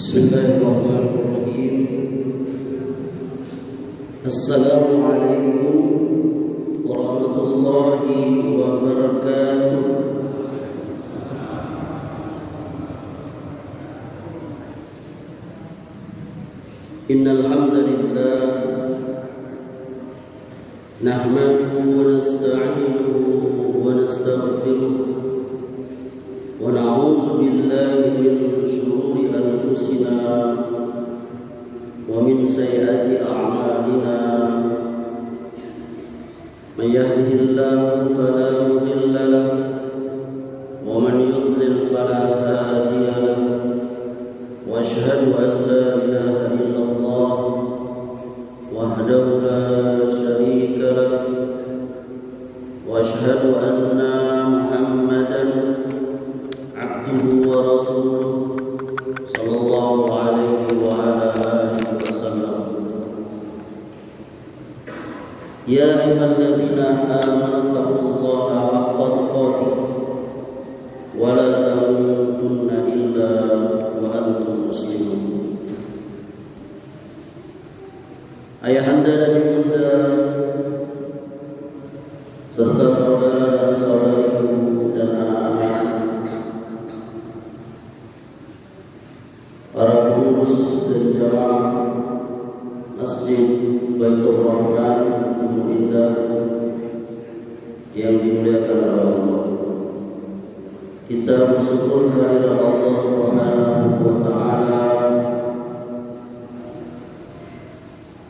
Bismillahirrahmanirrahim. Assalamualaikum warahmatullahi wabarakatuh. Innal hamdalillah nahmaduhu wa nasta'inuhu wa nastaghfiruh wa na'udzu billahi min shururi anfusina wa min sayyiati a'malina. Man yahdihillahu fala mudilla lahu wa man yudlil fala hadiya lahu. Wa asyhadu an la ilaha illallah wahdahu la syarika lahu wa asyhadu anna Muhammadan abduhu wa rasuluh sallallahu alaihi wa ala alihi wasallam. Ya ayyuhalladzina amanu taqullaha haqqa tuqatih wa la tamutunna illa wa antum muslimun. Ayahanda dan ibunda serta saudara dan saudariku dan anak-anak, para pengurus dan jamaah Masjid Baitur Rahman Ibnu Indah yang dimuliakan oleh Allah. Kita bersyukur kehadirat Allah Subhanahu wa taala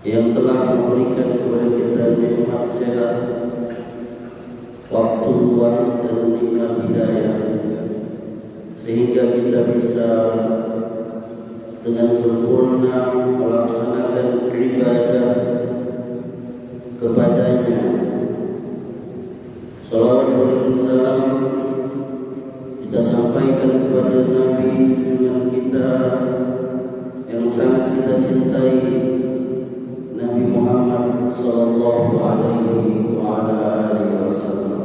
yang telah memberikan kepada kita nikmat sehat, waktu luang dan nikmat hidayah, sehingga kita bisa dengan sempurna melaksanakan ibadah kepadanya. Salawat dan salam kita sampaikan kepada Nabi junjungan kita yang sangat kita cintai, Nabi Muhammad sallallahu alaihi wa ala alihi wasallam.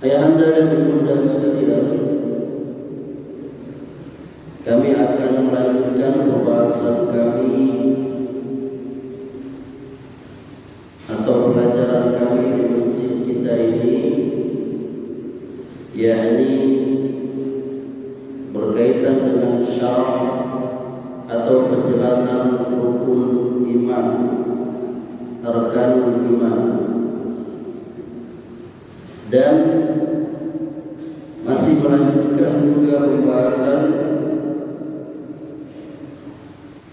Ayahanda dan ibunda sekalian, kami akan melanjutkan pembahasan kami atau pelajaran kami di masjid kita ini, yakni berkaitan dengan syarah atau penjelasan rukun iman, arkanul iman, dan masih melanjutkan juga pembahasan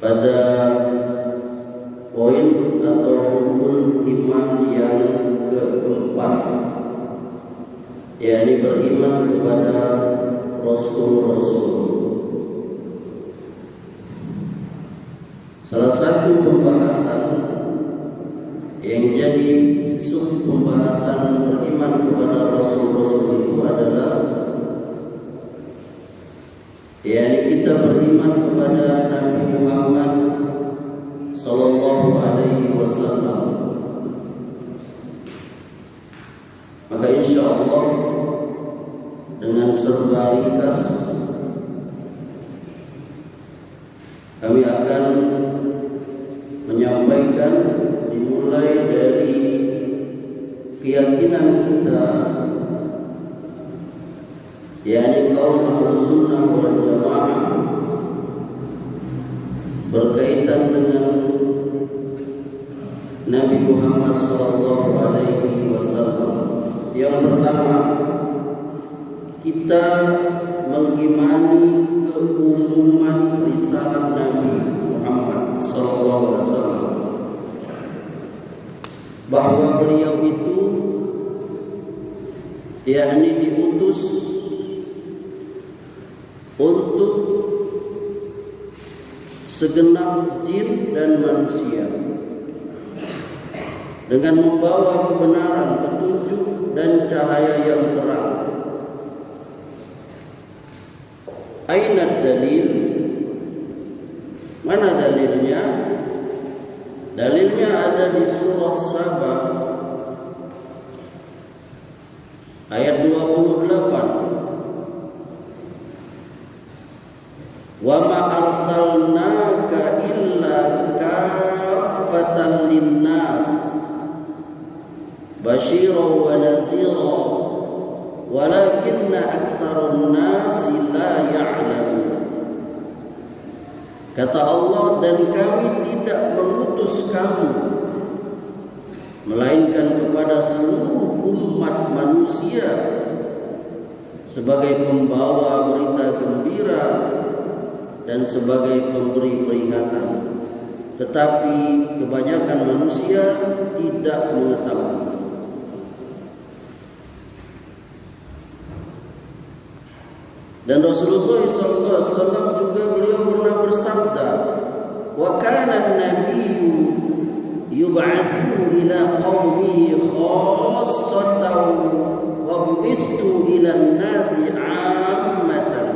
pada poin atau rukun iman yang keempat, yakni beriman kepada Rasul-Rasul. Salah satu pembahasan yang jadi sub pembahasan beriman kepada Rasul-Rasul itu adalah yakni kita beriman kepada Nabi Muhammad sallallahu alaihi wasallam. Maka insyaallah dengan serba ringkas kami akan menyampaikan dimulai dari keyakinan kita, yakni kaum Ahlussunnah wal Jamaah berkaitan dengan Nabi Muhammad sallallahu alaihi wasallam. Yang pertama, kita mengimani keumuman risalah Nabi Muhammad sallallahu alaihi wasallam, bahwa beliau itu yakni diutus untuk segenap jin dan manusia dengan membawa kebenaran, petunjuk dan cahaya yang terang. Aina dalil? Mana dalilnya? Dalilnya ada di surah Saba ayat 28. Wa ma arsalnaka illa kaffatan linnas basyiran wa nazira walakinna aktsarun nasi la ya'lamun. Kata Allah, dan kami tidak mengutus kamu melainkan kepada seluruh umat manusia sebagai pembawa berita gembira dan sebagai pemberi peringatan, tetapi kebanyakan manusia tidak mengetahui. Dan Rasulullah SAW juga beliau pernah bersabda, wa kana an-nabiyyu yub'atsu ila qaumihi khassatan wa bu'istu ila an-nasi 'ammatan.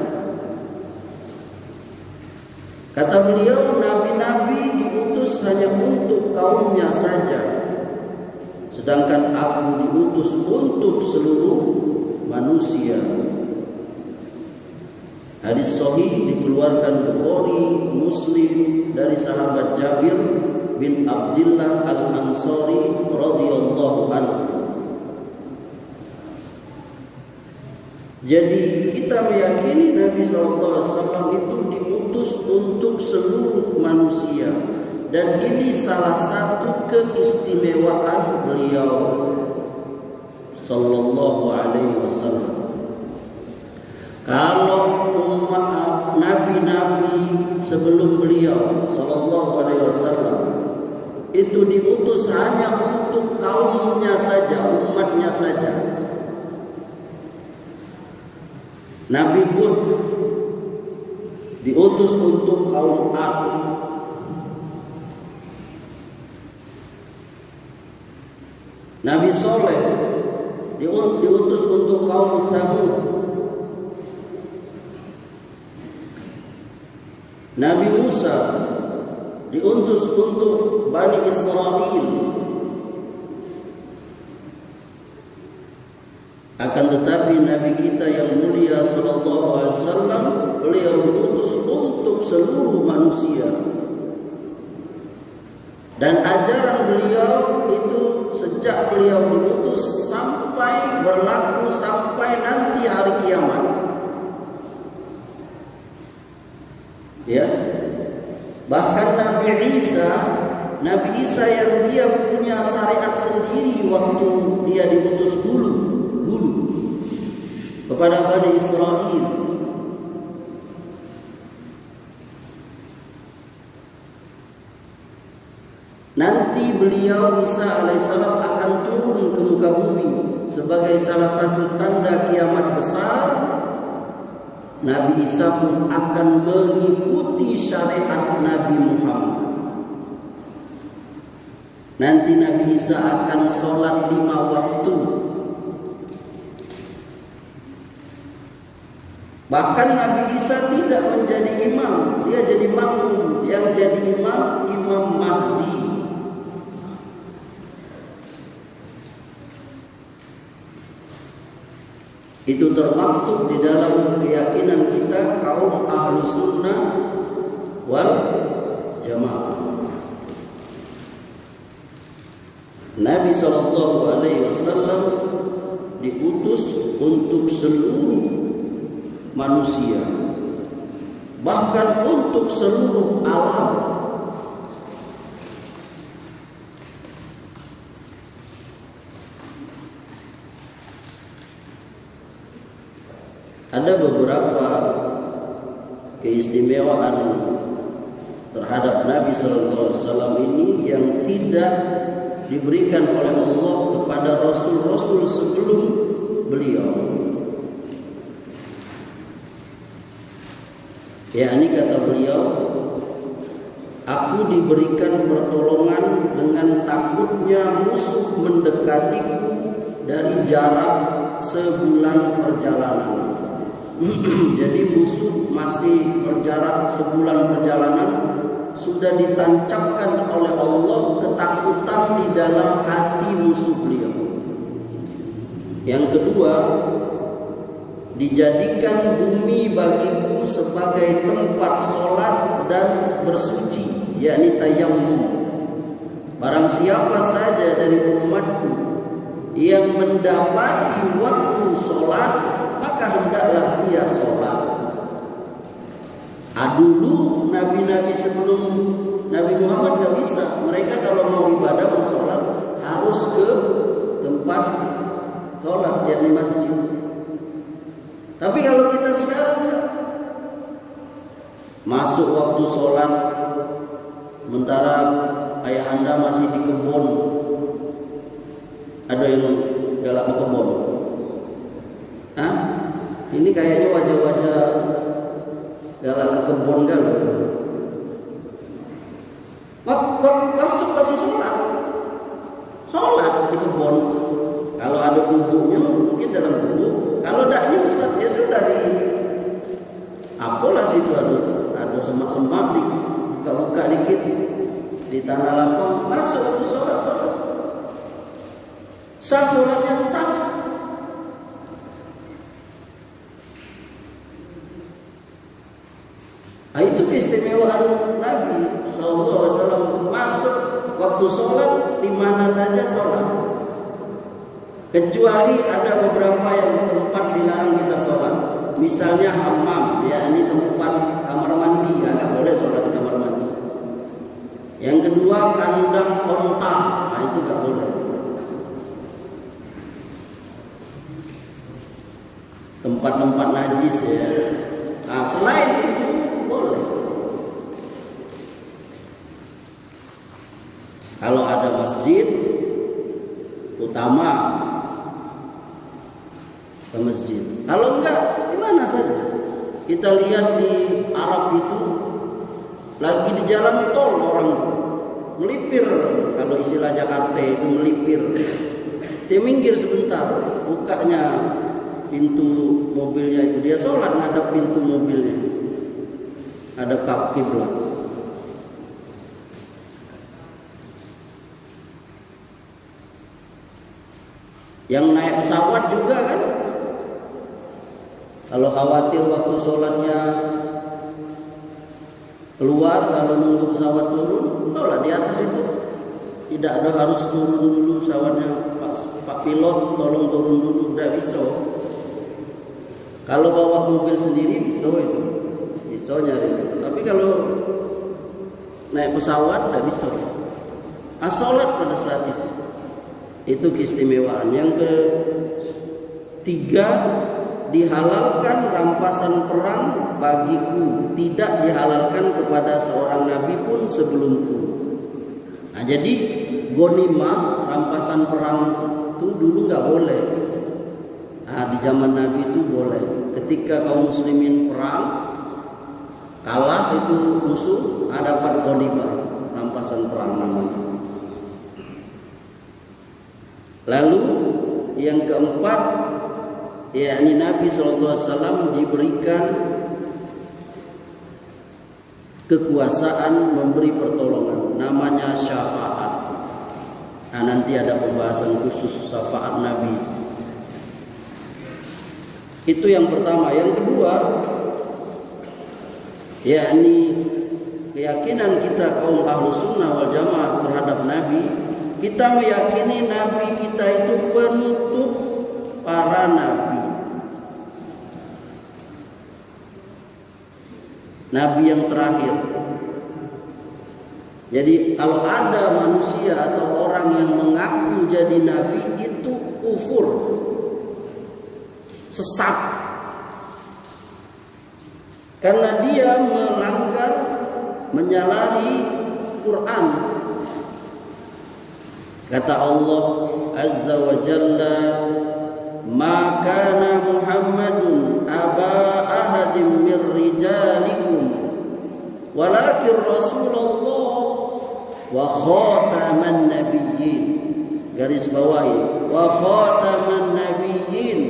Kata beliau, nabi-nabi diutus hanya untuk kaumnya saja, sedangkan aku diutus untuk seluruh manusia. Hadis sahih dikeluarkan Bukhari, Muslim dari sahabat Jabir bin Abdullah Al-Ansari radhiyallahu anhu. Jadi kita meyakini Nabi SAW itu diutus untuk seluruh manusia, dan ini salah satu keistimewaan beliau sallallahu alaihi wasallam. Kalau umat nabi-nabi sebelum beliau sallallahu alaihi wasallam itu diutus hanya untuk kaumnya saja, umatnya saja. Nabi Hud diutus untuk kaum Ad. Nabi Soleh diutus untuk kaum Tsamud. Nabi Musa diutus untuk Bani Israel. Akan tetapi Nabi kita yang mulia sallallahu alaihi wasallam, beliau diutus untuk seluruh manusia. Dan ajaran beliau itu sejak beliau diutus sampai berlaku sampai nanti hari kiamat. Ya. Bahkan Nabi Isa yang dia punya syariat sendiri waktu dia diutus dulu kepada Bani Israel. Nanti beliau Isa alaihissalam akan turun ke muka bumi sebagai salah satu tanda kiamat besar. Nabi Isa pun akan mengikuti syariat Nabi Muhammad. Nanti Nabi Isa akan sholat 5 waktu. Bahkan Nabi Isa tidak menjadi imam, dia jadi makmum. Yang jadi imam, Imam Mahdi. Itu termaktub di dalam keyakinan kita kaum Ahlus Sunnah wal Jamaah. Nabi SAW diutus untuk seluruh manusia, bahkan untuk seluruh alam. Ada beberapa keistimewaan terhadap Nabi SAW ini yang tidak diberikan oleh Allah kepada Rasul-Rasul sebelum beliau. Yakni kata beliau, aku diberikan pertolongan dengan takutnya musuh mendekatiku dari jarak sebulan perjalanan. Jadi musuh masih berjarak sebulan perjalanan, sudah ditancapkan oleh Allah ketakutan di dalam hati musuh beliau. Yang kedua, dijadikan bumi bagiku sebagai tempat sholat dan bersuci, yakni tayammum. Barang siapa saja dari umatku yang mendapati waktu sholat, maka hendaklah ia sholat. Dulu nabi-nabi sebelum Nabi Muhammad gak bisa. Mereka kalau mau ibadah, mau sholat, harus ke tempat sholat, yakni masjid. Tapi kalau kita sekarang masuk waktu sholat, sementara ayah anda masih di kebun, ada yang galak ke kebun. Ini kayaknya wajah-wajah galak ke kebun kan? Masuk sholat di kebun. Kalau ada bumbunya mungkin dalam bumbu. Kalau daknya Ustaz, ya sudah di apalah situ ada semak-semak, buka-buka dikit di tanah lapang, masuk ke sholat. Sah sholatnya sah. Itu keistimewaan Nabi SAW. Masuk waktu sholat di mana saja sholat, kecuali ada beberapa yang tempat dilarang kita sholat. Misalnya hammam, yakni tempat kamar mandi, agak boleh sholat di kamar mandi. Yang kedua, kandang onta, itu gak boleh. Tempat-tempat najis ya. Selain itu boleh. Kalau ada masjid, utama ke masjid. Kalau enggak, di mana saja. Kita lihat di Arab itu lagi di jalan tol orang melipir, kalau istilah Jakarta itu melipir. Dia minggir sebentar, bukanya pintu mobilnya itu, dia sholat ngadap pintu mobilnya, ada kiblat. Yang naik pesawat juga kan, kalau khawatir waktu sholatnya keluar, kalau nunggu pesawat turun, sholat di atas itu. Tidak ada harus turun dulu pesawatnya, Pak pilot tolong turun dulu, udah bisa. Kalau bawa mobil sendiri bisa itu, bisa nyari itu. Tapi kalau naik pesawat tidak bisa. Sholat pada saat itu keistimewaan. Yang ketiga, dihalalkan rampasan perang bagiku, tidak dihalalkan kepada seorang nabi pun sebelumku. Jadi ghanimah, rampasan perang itu dulu nggak boleh. Di zaman Nabi itu boleh. Ketika kaum muslimin perang, kalah itu musuh, dapat ghanimah, rampasan perang namanya. Lalu yang keempat, yakni Nabi SAW diberikan kekuasaan memberi pertolongan, namanya syafaat. Nanti ada pembahasan khusus syafaat Nabi. Itu yang pertama. Yang kedua, yakni keyakinan kita kaum Ahlus Sunnah wal Jamaah terhadap Nabi. Kita meyakini Nabi kita itu penutup para nabi. Nabi yang terakhir. Jadi kalau ada manusia atau orang yang mengaku jadi nabi, itu kufur, sesat, karena dia melanggar, menyalahi Quran. Kata Allah Azza wa Jalla, "Ma kana Muhammadun aba ahadin min rijalikum, walakin Rasulullah wa khataman nabiyyin." Garis bawahi, wa khataman nabiyyin,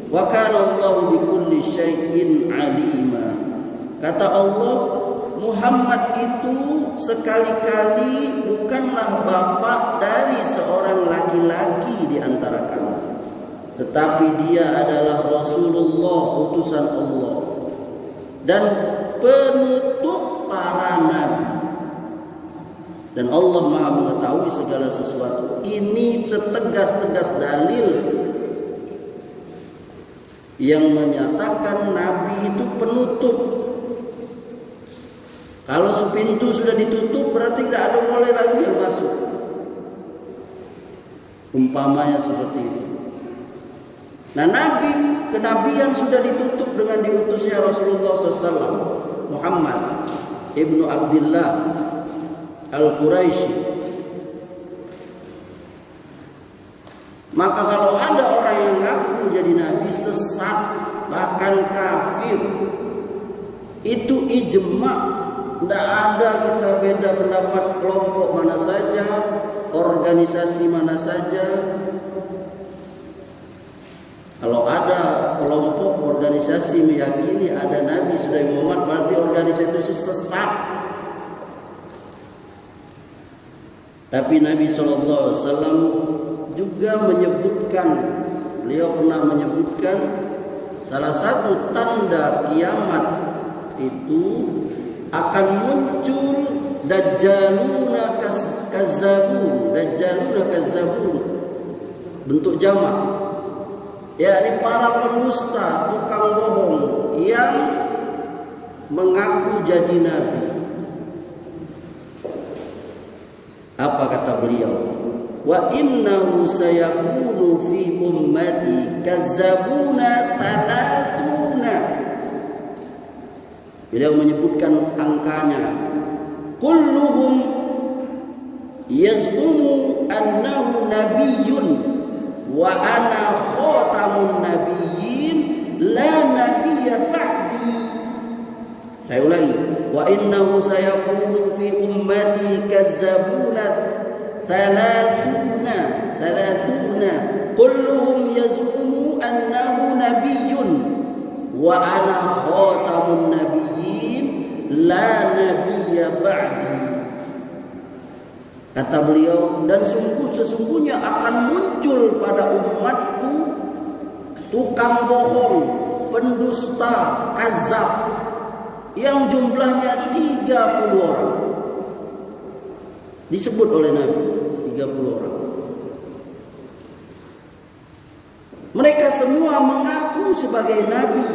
wa kana Allahu bikulli syai'in alima. Kata Allah, Muhammad itu sekali-kali bukanlah bapak dari seorang laki-laki di antara kamu. tetapi dia adalah Rasulullah, utusan Allah dan penutup para nabi. Dan Allah Maha mengetahui segala sesuatu. Ini setegas-tegas dalil yang menyatakan nabi itu penutup. Kalau pintu sudah ditutup berarti tidak ada boleh lagi yang masuk. Umpamanya seperti itu. Nah, kenabian sudah ditutup dengan diutusnya Rasulullah SAW, Muhammad ibnu Abdullah Al-Quraisy. Maka kalau ada orang yang ngaku jadi nabi sesat, bahkan kafir, itu ijma. Tidak ada kita beda pendapat kelompok mana saja, organisasi mana saja. Kalau ada kelompok organisasi meyakini ada nabi sudah Muhammad, berarti organisasi itu sesat. Tapi Nabi SAW juga menyebutkan, beliau pernah menyebutkan salah satu tanda kiamat itu akan muncul dajjaluna kazzabun, bentuk jamak, yakni para pendusta, tukang bohong yang mengaku jadi nabi. Apa kata beliau? Wa innahu sayakunu fi ummati kazzabuna thalathuna. Beliau menyebutkan angkanya. Kulluhum yaz'umu annahu nabiyyun wa ana khatamun nabiyyin la nabiyya ba'di. Saya ulangi. Wa innahu sayakunu fi ummati kazzabuna thalathuna kulluhum yaz'umu annahu nabiyyun wa ana khatamun nabiyyin la nabiyya ba'di. Kata beliau, dan sesungguhnya akan muncul pada umatku tukang bohong, pendusta, kazab, yang jumlahnya 30 orang. Disebut oleh Nabi 30 orang. Mereka semua mengaku sebagai nabi,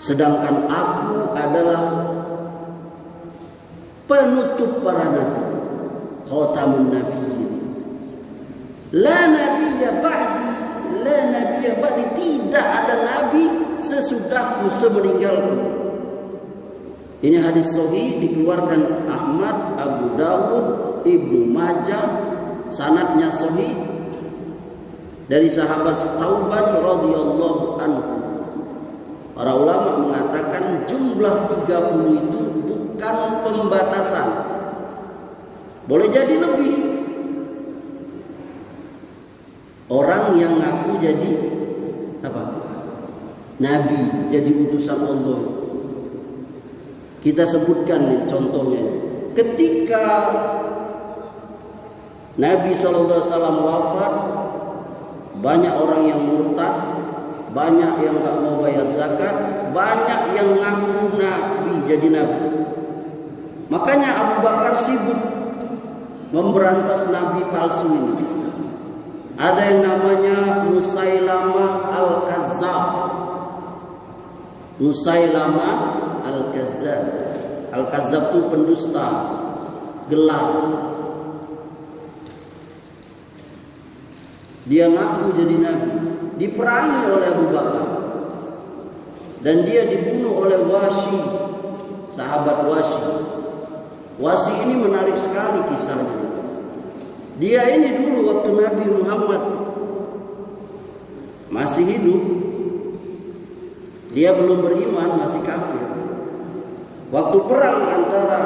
sedangkan aku adalah penutup para nabi, khatamun nabiyyin. La nabiyya ba'di, la nabiyya ba'di, tidak ada nabi sesudahku, semeninggalku. Ini hadis sahih dikeluarkan Ahmad, Abu Dawud, Ibnu Majah, sanadnya sahih dari sahabat Thauban radhiyallahu anhu. Para ulama mengatakan jumlah 30 itu bukan pembatasan. Boleh jadi lebih. Orang yang ngaku jadi apa? Nabi, jadi utusan Allah. Kita sebutkan nih contohnya. Ketika Nabi SAW wafat, banyak orang yang murtad, banyak yang gak mau bayar zakat, banyak yang ngaku nabi, jadi nabi. Makanya Abu Bakar sibuk memberantas nabi palsu ini. Ada yang namanya Musailamah Al-Kazzab. Musailamah Al-Kazzab. Al-Kazzab itu pendusta, gelar. Dia ngaku jadi nabi, diperangi oleh Abu Bakar, dan dia dibunuh oleh Wasy, sahabat Wasy. Wasy ini menarik sekali kisahnya. Dia ini dulu waktu Nabi Muhammad masih hidup, dia belum beriman, masih kafir. Waktu perang antara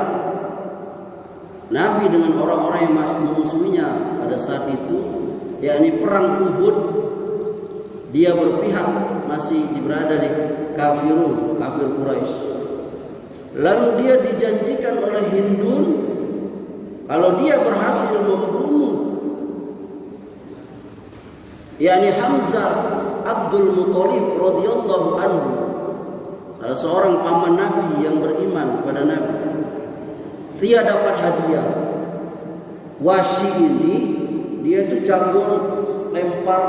Nabi dengan orang-orang yang masih memusuhinya pada saat itu, yakni perang Uhud, dia berpihak, masih berada di kafir Quraisy. Lalu dia dijanjikan oleh Hindun, kalau dia berhasil membunuh yakni Hamzah Abdul Muthalib radhiyallahu anhu, salah seorang paman Nabi yang beriman kepada Nabi. Dia dapat hadiah. Wahsy ini dia itu jago lempar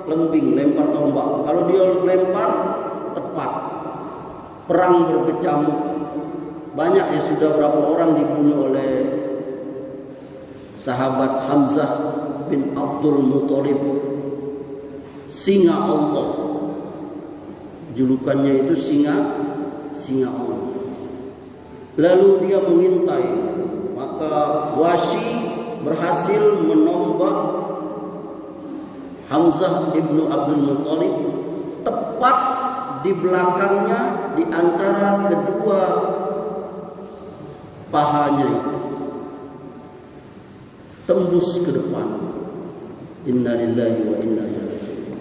lembing, lempar tombak. Kalau dia lempar tepat. Perang berkecamuk. Banyak ya, sudah berapa orang dibunuh oleh sahabat Hamzah bin Abdul Muthalib, singa Allah. Julukannya itu singa Allah. Lalu dia mengintai, maka Wahsy berhasil menombak Hamzah ibnu Abdul Muthalib tepat di belakangnya, di antara kedua pahanya itu, tembus ke depan. Inna lillahi wa inna ilaihi raji'un.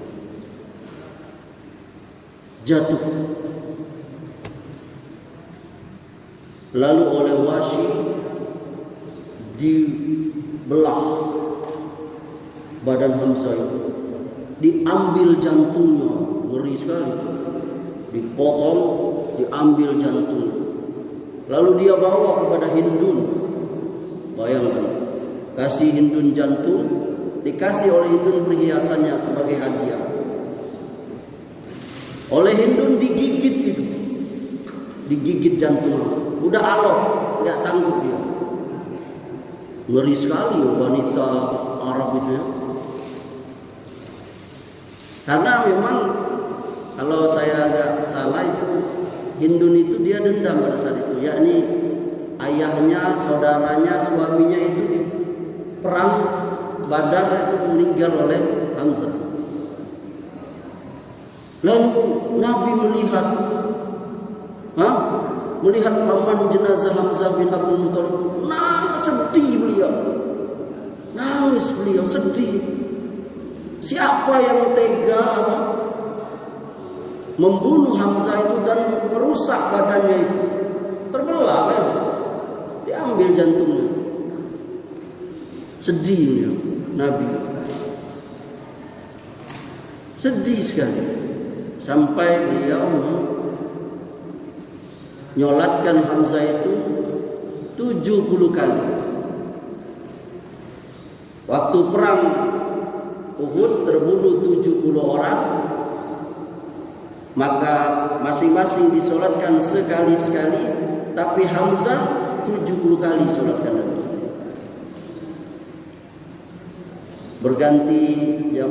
Jatuh. Lalu oleh Wahsy dibelah badan Hamzah itu, diambil jantungnya, ngeri sekali. Dipotong, diambil jantungnya. Lalu dia bawa kepada Hindun. Bayangkan, kasih Hindun jantung, dikasih oleh Hindun perhiasannya sebagai hadiah. Oleh Hindun digigit itu, digigit jantungnya. Udah alot, nggak sanggup dia. Ngeri sekali wanita Arab itu ya. Karena memang kalau saya nggak salah itu Hindun itu dia dendam pada saat itu, yakni ayahnya, saudaranya, suaminya itu di perang Badar itu meninggal oleh Hamzah. Lalu Nabi melihat, melihat paman jenazah Hamzah bin Abdul Muthalib, sedih beliau, nangis beliau, sedih. Siapa yang tega membunuh Hamzah itu dan merusak badannya itu? Terbelah kan? Diambil jantungnya. Sedihnya Nabi, sedih sekali, sampai beliau nyolatkan Hamzah itu 70 kali. Waktu perang Uhud terbunuh 70 orang, maka masing-masing disolatkan sekali-sekali, tapi Hamzah 70 kali solatkan Nabi. Berganti ya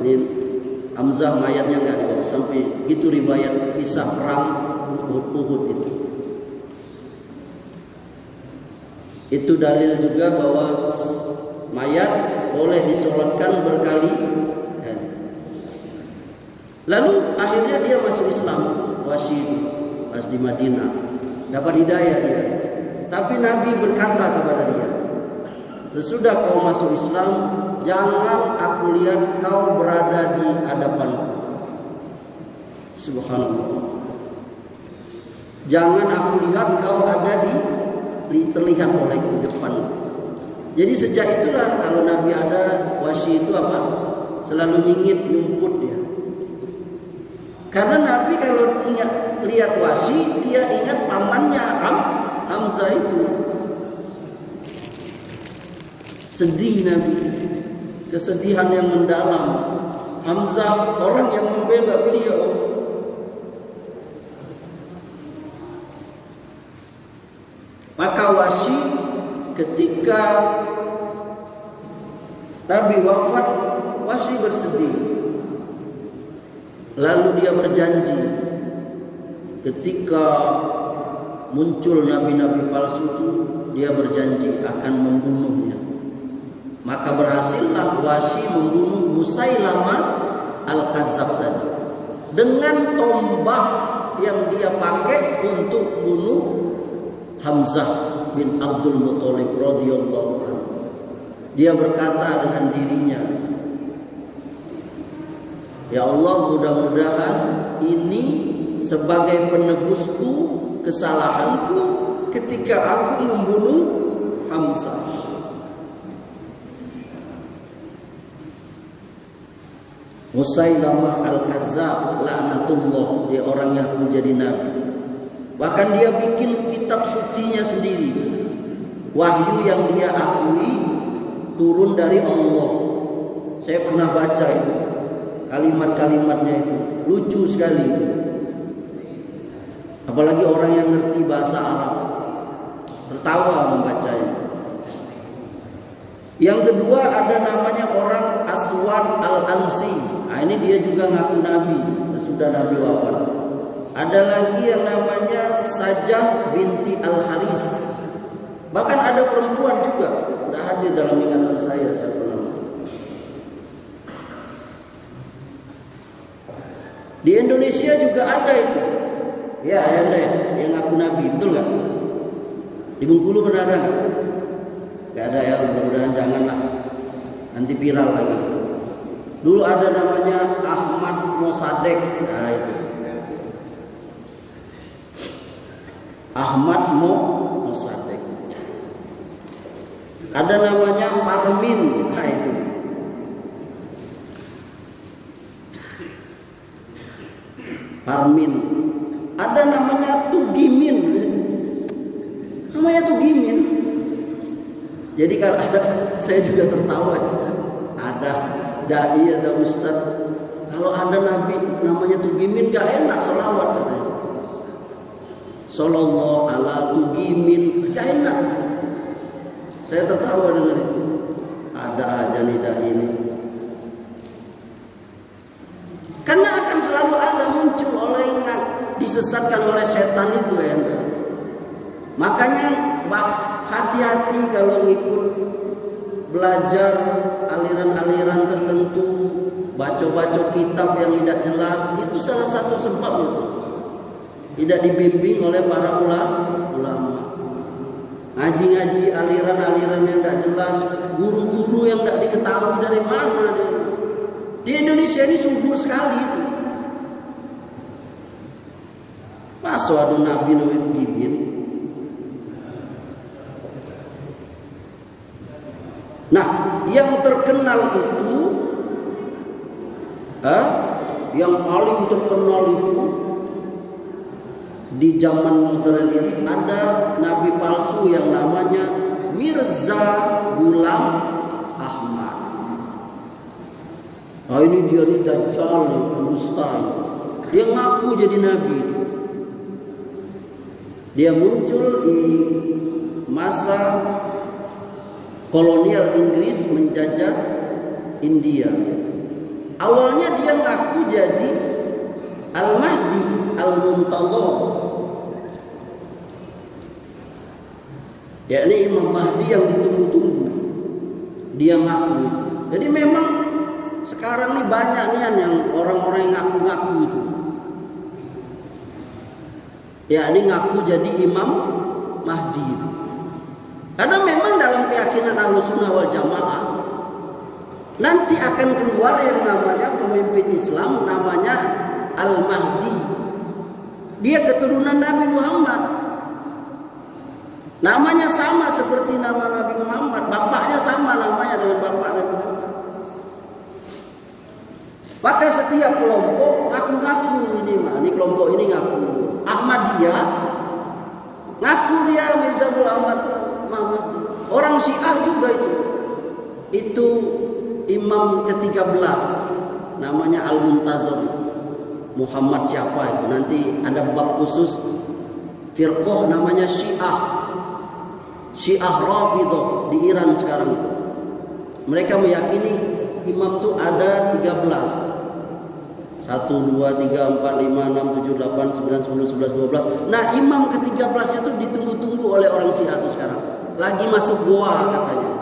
ini Hamzah mayatnya nggak dibawa, sampai gitu riwayat kisah perang Uhud itu. Itu dalil juga bahwa mayat boleh disolatkan berkali. Lalu akhirnya dia masuk Islam. Wahsy pas di Madinah dapat hidayah dia. Tapi Nabi berkata kepada dia, sesudah kau masuk Islam, jangan aku lihat kau berada di hadapanku. Subhanallah. Jangan aku lihat kau ada terlihat olehku depan. Jadi sejak itulah kalau Nabi ada, Wahsy itu selalu nyingit, nyumput dia. Karena Nabi kalau lihat Wahsy, dia ingat pamannya Hamzah itu. Sedih Nabi, kesedihan yang mendalam. Hamzah orang yang membela beliau. Maka Wahsy ketika Nabi wafat, Wahsy bersedih. Lalu dia berjanji ketika muncul nabi-nabi palsu itu, dia berjanji akan membunuhnya. Maka berhasillah Wahsy membunuh Musailamah Al-Kazzab tadi dengan tombak yang dia pakai untuk bunuh Hamzah bin Abdul Muthalib radhiyallahu anhu. Dia berkata dengan dirinya, ya Allah, mudah-mudahan ini sebagai penebusku kesalahanku ketika aku membunuh Hamzah. Musailamah al-Kazzab laknatullah, dia orang yang menjadi nabi. Bahkan dia bikin kitab sucinya sendiri, wahyu yang dia akui turun dari Allah. Saya pernah baca itu, kalimat-kalimatnya itu lucu sekali. Apalagi orang yang ngerti bahasa Arab tertawa membacanya. Yang kedua ada namanya orang Aswad al-Ansi. Nah, ini dia juga ngaku nabi, sudah nabi wafat. Ada lagi yang namanya Sajah binti Al-Haris. Bahkan ada perempuan juga, tidak hadir dalam ingatan saya siapa namanya. Di Indonesia juga ada itu. Ya, ada yang ngaku nabi, betul nggak? Di Bengkulu pernah ada nggak? Nggak ada ya, mudah-mudahan janganlah nanti viral lagi. Dulu ada namanya Ahmad Mosadek, nah itu Ahmad Mosadek. Ada namanya Parmin, nah itu Parmin. Ada namanya Tugimin, namanya Tugimin. Jadi kalau ada, saya juga tertawa. Ada dai, ada ustaz, kalau ada nabi namanya Tugimin gak enak sholawat katanya. Sallallahu ala Tugimin gak enak. Saya tertawa dengan itu. Ada aja nih dai ini. Karena akan selalu ada muncul oleh disesatkan oleh setan itu ya. Makanya hati-hati kalau ngikut belajar aliran-aliran tertentu, baca-baca kitab yang tidak jelas, itu salah satu sebab itu. Tidak dibimbing oleh para ulama. Ngaji-ngaji aliran-aliran yang tidak jelas, guru-guru yang tidak diketahui dari mana. Di Indonesia ini subur sekali itu. Masa ada nabi itu gini. Nah, yang terkenal itu, yang paling terkenal itu di zaman modern ini ada nabi palsu yang namanya Mirza Ghulam Ahmad. Nah ini dia nih dajjal, dusta. Dia ngaku jadi nabi. Dia muncul di masa kolonial Inggris menjajah India. Awalnya dia ngaku jadi Al-Mahdi Al-Muntazar, yakni Imam Mahdi yang ditunggu-tunggu. Dia ngaku itu. Jadi memang sekarang nih banyak nih yang orang-orang yang ngaku-ngaku itu. Yakni ngaku jadi Imam Mahdi itu. Karena memang dalam keyakinan Ahlussunnah wal Jamaah nanti akan keluar yang namanya pemimpin Islam namanya Al-Mahdi. Dia keturunan Nabi Muhammad. Namanya sama seperti nama Nabi Muhammad, bapaknya sama namanya dengan bapak Nabi Muhammad. Maka setiap kelompok ngaku-ngaku ini kelompok ini ngaku. Ahmadiyah ngaku dia Mirza Ghulam Ahmad. Orang Syiah juga itu. Itu imam ke-13 namanya Al-Muntazar. Muhammad siapa itu? Nanti ada bab khusus firqah namanya Syiah. Syiah Rafidhah di Iran sekarang. Mereka meyakini imam itu ada 13. 1, 2, 3, 4, 5, 6, 7, 8, 9, 10, 11, 12. Nah imam ke-13 itu ditunggu-tunggu oleh orang Syiah itu sekarang. Lagi masuk goa katanya.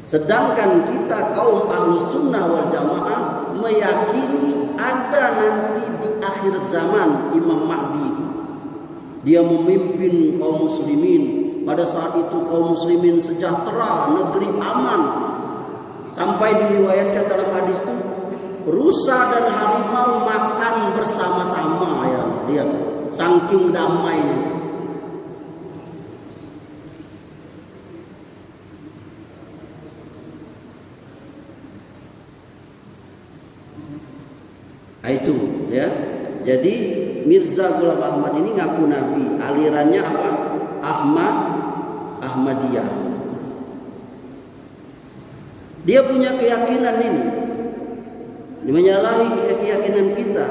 Sedangkan kita kaum Ahlussunnah wal Jamaah meyakini ada nanti di akhir zaman Imam Mahdi itu. Dia memimpin kaum muslimin. Pada saat itu kaum muslimin sejahtera, negeri aman. Sampai diriwayatkan dalam hadis itu rusa dan harimau makan bersama-sama ya. Lihat, saking damainya. Itu ya. Jadi Mirza Ghulam Ahmad ini ngaku nabi. Alirannya apa? Ahmadiyah. Dia punya keyakinan ini. Dia menyalahi keyakinan kita.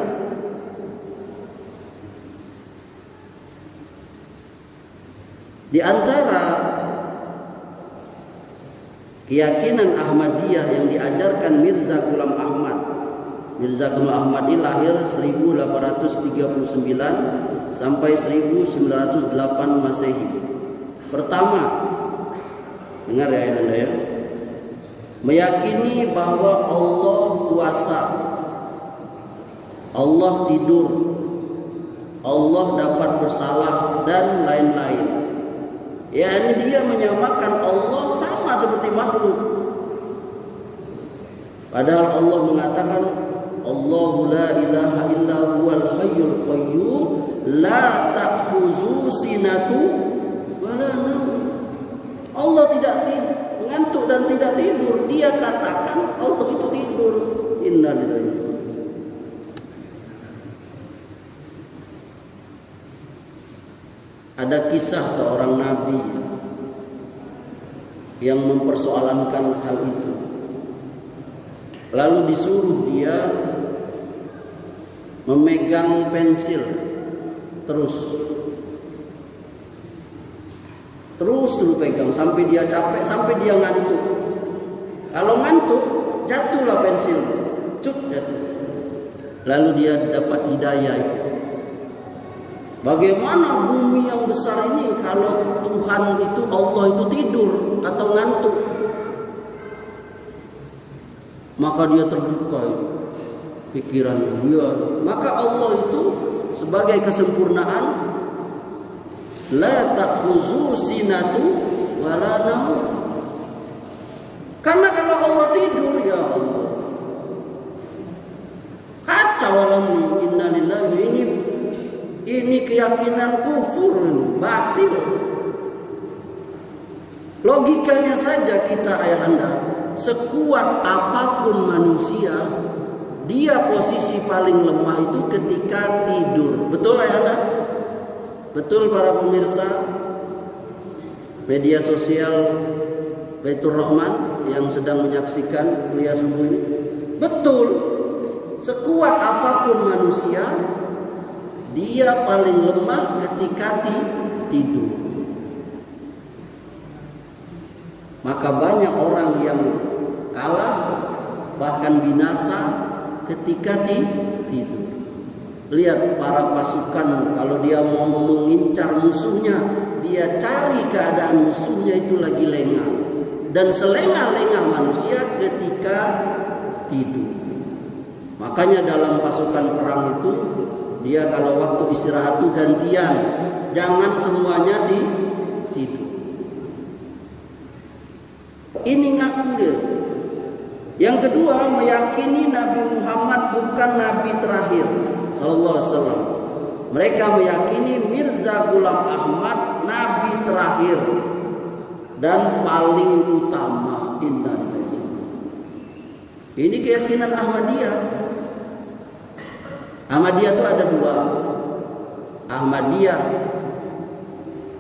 Di antara keyakinan Ahmadiyah yang diajarkan Mirza Ghulam Ahmad. Mirza Ghulam Ahmad ini lahir 1839 sampai 1908 Masehi. Pertama, dengar ya Anda ya, meyakini bahwa Allah kuasa, Allah tidur, Allah dapat bersalah dan lain-lain. Ya, ini dia menyamakan Allah sama seperti makhluk. Padahal Allah mengatakan Allahu la ilaha illa huwal hayyul qayyum la ta'khuzu sinatu wa la naum. Allah tidak mengantuk dan tidak tidur. Dia katakan Allah itu tidur. Inna lillahi. Ada kisah seorang nabi yang mempersoalankan hal itu. Lalu disuruh dia memegang pensil terus pegang sampai dia capek, sampai dia ngantuk. Kalau ngantuk, jatuhlah pensil, jatuh. Lalu dia dapat hidayah itu. Bagaimana bumi yang besar ini kalau Tuhan itu, Allah itu tidur atau ngantuk? Maka dia terbuka itu pikiran dia. Maka Allah itu sebagai kesempurnaan, la ta'khuzu sinatu wa la naum. Karena kalau Allah tidur, ya Allah, kacau alam ini. Innalillahi. Ini keyakinan kufur, batil. Logikanya saja kita ayah anda, sekuat apapun manusia, dia posisi paling lemah itu ketika tidur. Betul ayah anda? Betul para pemirsa media sosial Baitur Rahman yang sedang menyaksikan kuliah subuh ini? Betul. Sekuat apapun manusia, dia paling lemah ketika tidur. Maka banyak orang yang kalah bahkan binasa ketika tidur. Lihat para pasukan, kalau dia mau mengincar musuhnya, dia cari keadaan musuhnya itu lagi lengah. Dan selengah-lengah manusia ketika tidur. Makanya dalam pasukan perang itu, dia kalau waktu istirahat itu gantian, jangan semuanya tidur. Ini ngaku dia. Yang kedua, meyakini Nabi Muhammad bukan Nabi terakhir Sallallahu Alaihi Wasallam. Mereka meyakini Mirza Ghulam Ahmad Nabi terakhir dan paling utama. Ini keyakinan Ahmadiyah. Ahmadiyah itu ada dua. Ahmadiyah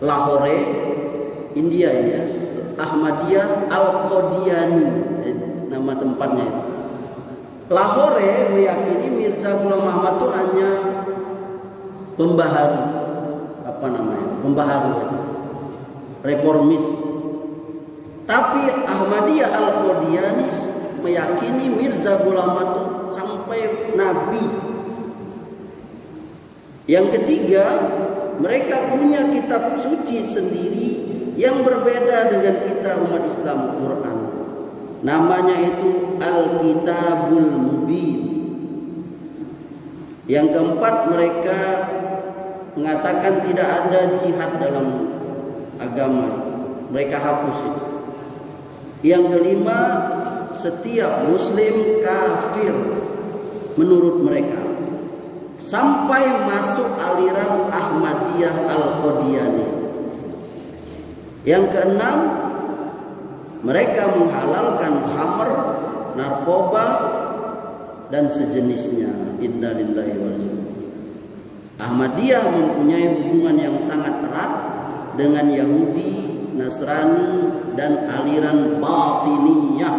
Lahore, India ini ya. Ahmadiyah Al-Qadiani, nama tempatnya itu. Lahore meyakini Mirza Ghulam Ahmad itu hanya pembaharu, pembaharu, reformis. Tapi Ahmadiyah Al-Qadiani meyakini Mirza Ghulam Ahmad itu sampai nabi. Yang ketiga, mereka punya kitab suci sendiri yang berbeda dengan kita umat Islam, Quran. Namanya itu Al-Kitabul Mubin. Yang keempat, mereka mengatakan tidak ada jihad dalam agama. Mereka hapus itu. Yang kelima, setiap muslim kafir menurut mereka, sampai masuk aliran Ahmadiyah Al-Qadiani. Yang keenam, mereka menghalalkan khamr, narkoba, dan sejenisnya. Inna lillahi wa inna ilaihi raji'un. Ahmadiyah mempunyai hubungan yang sangat erat dengan Yahudi, Nasrani, dan aliran Batiniyah.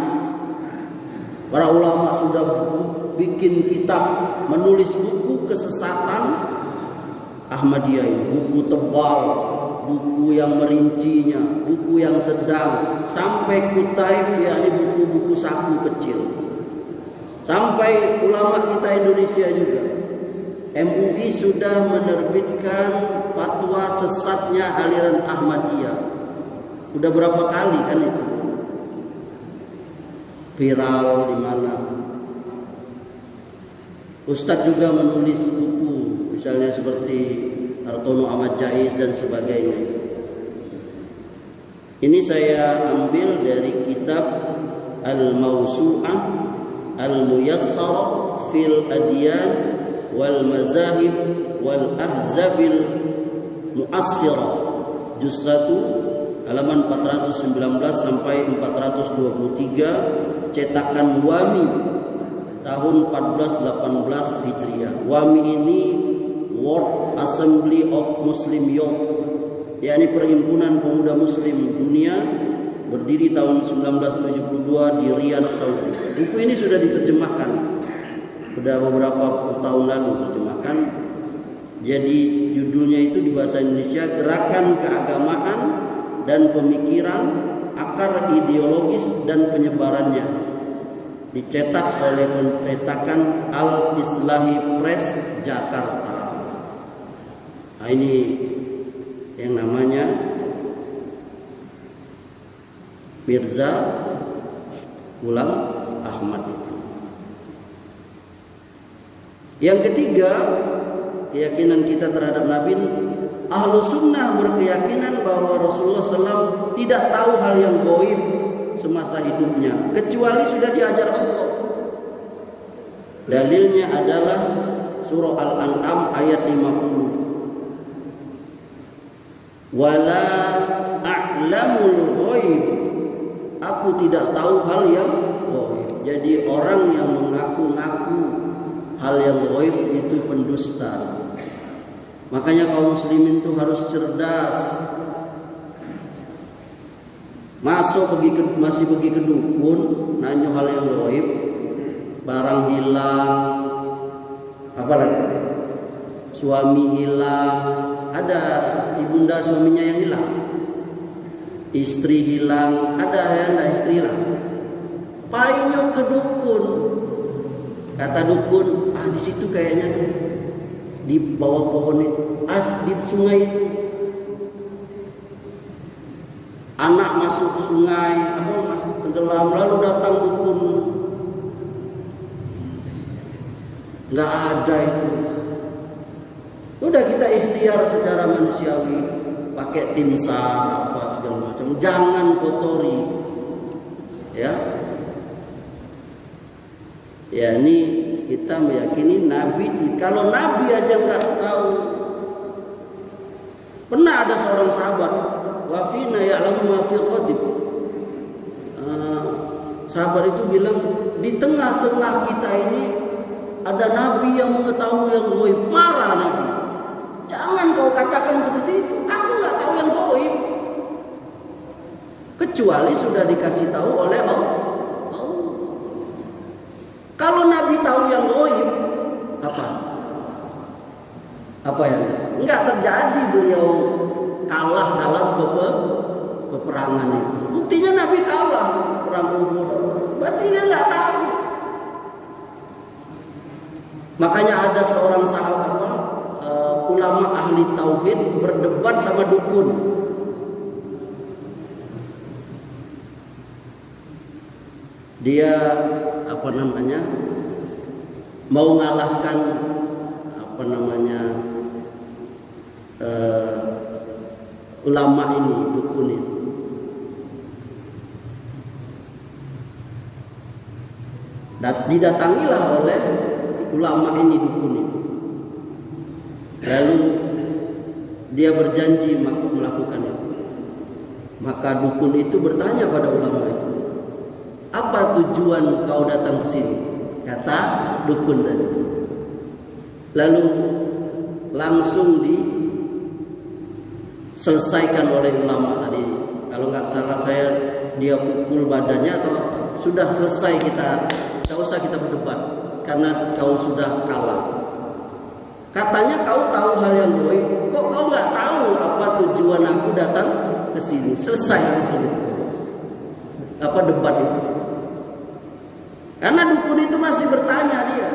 Para ulama sudah bikin kitab, menulis buku kesesatan Ahmadiyah, buku tebal, buku yang merincinya, buku yang sedang, sampai kutaib, yakni buku-buku saku kecil. Sampai ulama kita Indonesia juga, MUI sudah menerbitkan fatwa sesatnya aliran Ahmadiyah. Udah berapa kali kan itu viral di mana. Ustadz juga menulis buku, misalnya seperti Hartono Ahmad Jais dan sebagainya. Ini saya ambil dari kitab Al-Mawsu'ah Al-Muyassarah fil Adyan wal Mazahib wal Ahzabil Mu'assirah, juz 1 halaman 419 sampai 423, cetakan Wami tahun 1418 Hijriah. Wami ini World Assembly of Muslim Youth, yakni perhimpunan pemuda muslim dunia, berdiri tahun 1972 di Riyadh, Saudi. Buku ini sudah diterjemahkan, sudah beberapa tahun lalu terjemahkan. Jadi judulnya itu di bahasa Indonesia, Gerakan Keagamaan dan Pemikiran, Akar Ideologis dan Penyebarannya. Dicetak oleh pencetakan Al-Islahi Press, Jakarta. Nah, ini yang namanya Mirza Ghulam Ahmad. Yang ketiga, keyakinan kita terhadap Nabi. Ahlus Sunnah berkeyakinan bahwa Rasulullah SAW tidak tahu hal yang gaib semasa hidupnya, kecuali sudah diajar Allah. Dalilnya adalah surah Al-An'am ayat 50. Wala a'lamul ghaib, aku tidak tahu hal yang gaib. Jadi orang yang mengaku-ngaku hal yang gaib itu pendusta. Makanya kaum muslimin itu harus cerdas. Masih pergi ke dukun, nanya hal yang gaib, barang hilang, apalagi suami hilang, ada ibunda suaminya yang hilang, istri hilang, ada yang istri hilang, payung ke dukun, kata dukun, di situ kayaknya tuh, di bawah pohon itu, di sungai itu, anak masuk sungai, masuk ke dalam, lalu datang dukun, nggak ada itu. Udah kita ikhtiar secara manusiawi, pakai timsah apa segala macam, jangan kotori, ya. Ya ini kita meyakini Nabi. Kalau Nabi aja nggak tahu. Pernah ada seorang sahabat, wafina ya'lamu ma fi qadib. Sahabat itu bilang, di tengah-tengah kita ini ada Nabi yang mengetahui yang gaib. Marah Nabi. Jangan kau katakan seperti itu. Aku nggak tahu yang gaib. Kecuali sudah dikasih tahu oleh Allah. Kalau Nabi tahu yang gaib, apa ya? Enggak terjadi beliau kalah dalam peperangan itu. Buktinya Nabi kalah perang Uhud. Berarti dia nggak tahu. Makanya ada seorang sahabat, ulama ahli tauhid berdebat sama dukun. Dia mau ngalahkan ulama ini, dukun itu. Didatangilah oleh ulama ini, dukun itu. Lalu dia berjanji melakukan itu. Maka dukun itu bertanya pada ulama itu, apa tujuan kau datang ke sini? kata dukun tadi. Lalu langsung diselesaikan oleh ulama tadi. Kalau nggak salah saya, dia pukul badannya atau apa. Sudah selesai, kita tidak usah kita berdebat karena kau sudah kalah. Katanya kau tahu hal yang gaib, kok kau nggak tahu apa tujuan aku datang ke sini? Selesai langsung itu. Apa debat itu? Karena dukun itu masih bertanya dia.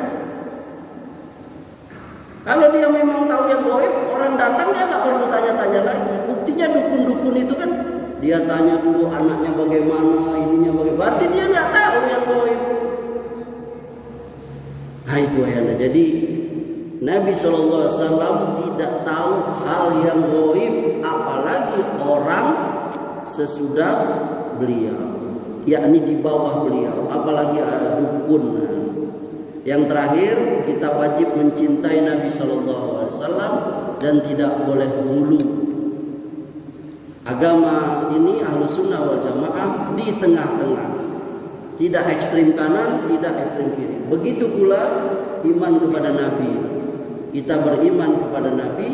Kalau dia memang tahu yang gaib, orang datang dia nggak perlu tanya-tanya lagi. Buktinya dukun-dukun itu kan dia tanya dulu anaknya bagaimana, ininya bagaimana. Berarti dia nggak tahu yang gaib. Nah itu ayahnya. Jadi Nabi SAW tidak tahu hal yang gaib, apalagi orang sesudah beliau, yakni di bawah beliau, apalagi ada dukun. Yang terakhir, kita wajib mencintai Nabi SAW dan tidak boleh hulu. Agama ini Ahlus Sunnah wal Jamaah di tengah-tengah, tidak ekstrim kanan, tidak ekstrim kiri. Begitu pula iman kepada Nabi. Kita beriman kepada Nabi,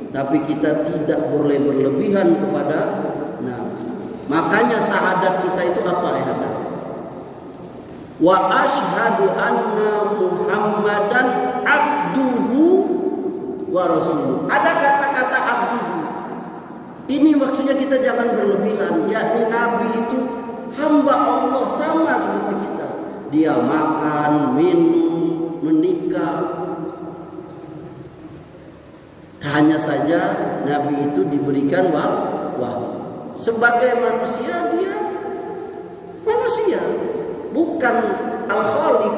tapi kita tidak boleh berlebihan kepada Nabi. Makanya syahadat kita itu apa ya? Wa asyhadu anna Muhammadan abduhu wa rasuluhu. Ada kata-kata abduhu. Ini maksudnya kita jangan berlebihan. Yakni Nabi itu hamba Allah sama seperti kita. Dia makan, minum, menikah. Hanya saja Nabi itu diberikan wahyu. Sebagai manusia dia manusia, bukan al-khaliq.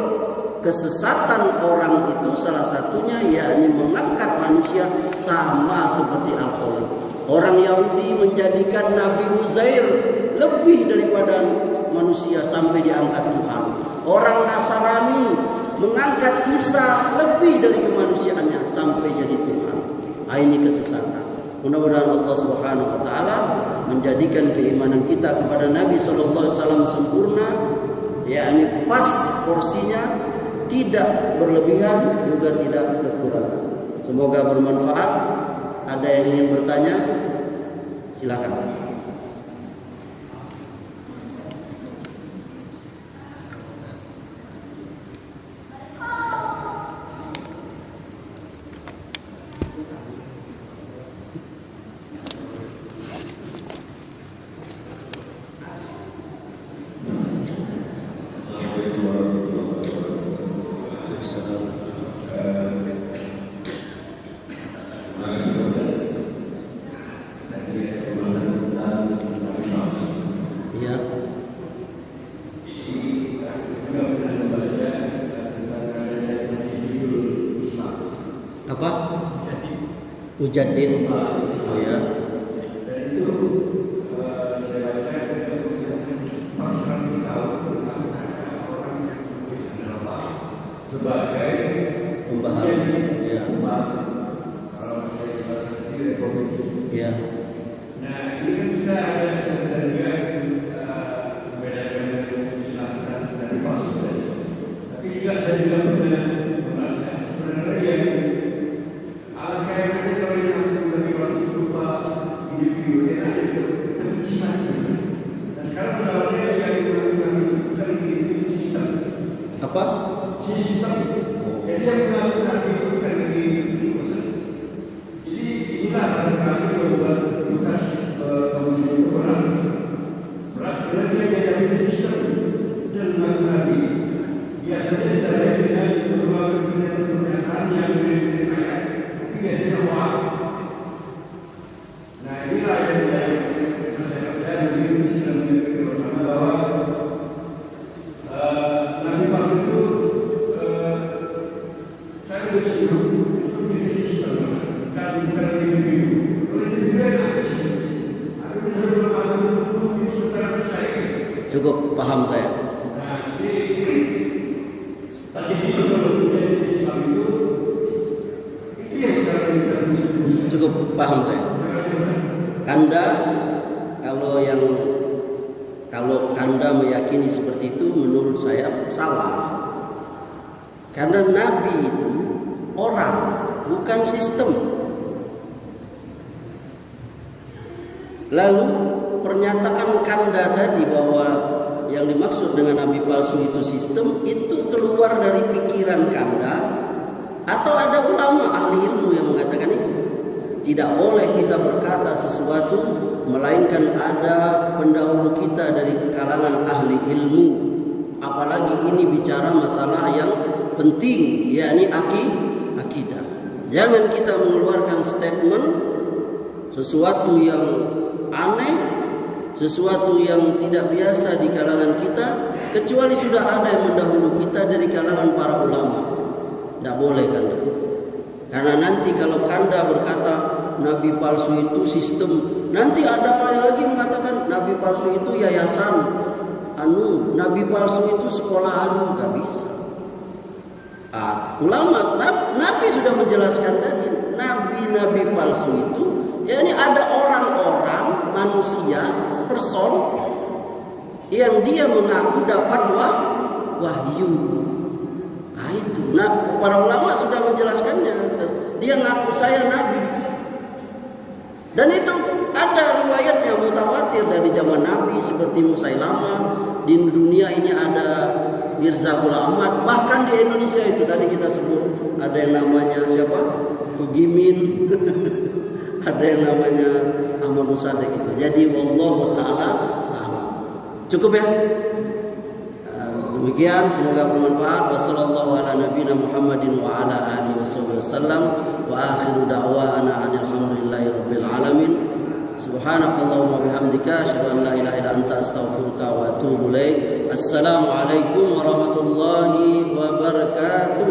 Kesesatan orang itu salah satunya yakni mengangkat manusia sama seperti al-khaliq. Orang Yahudi menjadikan Nabi Uzair lebih daripada manusia sampai diangkat Tuhan. Orang Nasrani mengangkat Isa lebih dari kemanusiaannya sampai jadi Tuhan. Ini kesesatan. Mudah-mudahan Allah Subhanahu wa taala menjadikan keimanan kita kepada Nabi sallallahu alaihi wasallam sempurna, yakni pas porsinya, tidak berlebihan juga tidak kekurangan. Semoga bermanfaat. Ada yang ingin bertanya? Silakan. Mujaddid. Oh ya. Sebagai pembaharu. Ya. Kalau saya sendiri reformis. Ya. Nah ini kan kita ada sebenarnya membedakan silahkan dari palsu. Tapi juga saya juga pernah sebenarnya yang alangkah enaknya kalau yang lebih waktu berupa individu enak itu penciuman. Dan sekarang misalnya yang bukan individu sistem. Apa? Sistem. Jadi yang melakukan itu bukan individu. Jadi inilah barangkali membuat Lukas kaum itu berat karena dia menjadi sistem dan melakukan ini. Biasanya ditandai dengan berbagai pernyataan yang berbeda. Biasanya wah. Nah inilah yang saya percaya begini sedang mengerti bersama bahwa Nabi Muhammad itu saya bersyukur itu menjadi sistem bukan individu. Kalau individu yang kecil, tapi bisa berlaku itu secara selesai. Cukup paham saya. Nah jadi tadi itu kalau menjadi Islam itu yang sekarang kita Karena nabi itu orang, bukan sistem. Lalu pernyataan Kanda tadi bahwa yang dimaksud dengan nabi palsu itu sistem, itu keluar dari pikiran Kanda atau ada ulama ahli ilmu yang mengatakan itu? Tidak boleh kita berkata sesuatu melainkan ada pendahulu kita dari kalangan ahli ilmu. Apalagi ini bicara masalah yang penting, yakni akidah. Jangan kita mengeluarkan statement sesuatu yang aneh, sesuatu yang tidak biasa di kalangan kita, kecuali sudah ada yang mendahulu kita dari kalangan para ulama. Tidak boleh Kanda. Karena nanti kalau Kanda berkata nabi palsu itu sistem, nanti ada orang lagi mengatakan nabi palsu itu yayasan nabi palsu itu sekolah gak bisa. Ulama nabi sudah menjelaskan tadi, nabi palsu itu yakni ada orang-orang manusia person yang dia mengaku dapat wahyu. Itu. Para ulama sudah menjelaskannya. Dia ngaku saya nabi. Dan itu ada riwayat yang mutawatir dari zaman Nabi seperti Musailamah. Di dunia ini ada Mirza Ghulam Ahmad. Bahkan di Indonesia itu tadi kita sebut ada yang namanya siapa? Ugimin. Ada yang namanya Ahmad Musadik itu. Jadi wallahu taala a'lam. Cukup ya? Demikian, semoga bermanfaat. Wassallallahu ala nabiyina Muhammadin wa ala alihi wasallam. Wa akhiru da'wana alhamdulillahi rabbil alamin. Subhanakallahumma bihamdika asyhadu an la ilaha illa anta astaghfiruka wa atubu ilaik. Assalamu alaikum warahmatullahi wabarakatuh.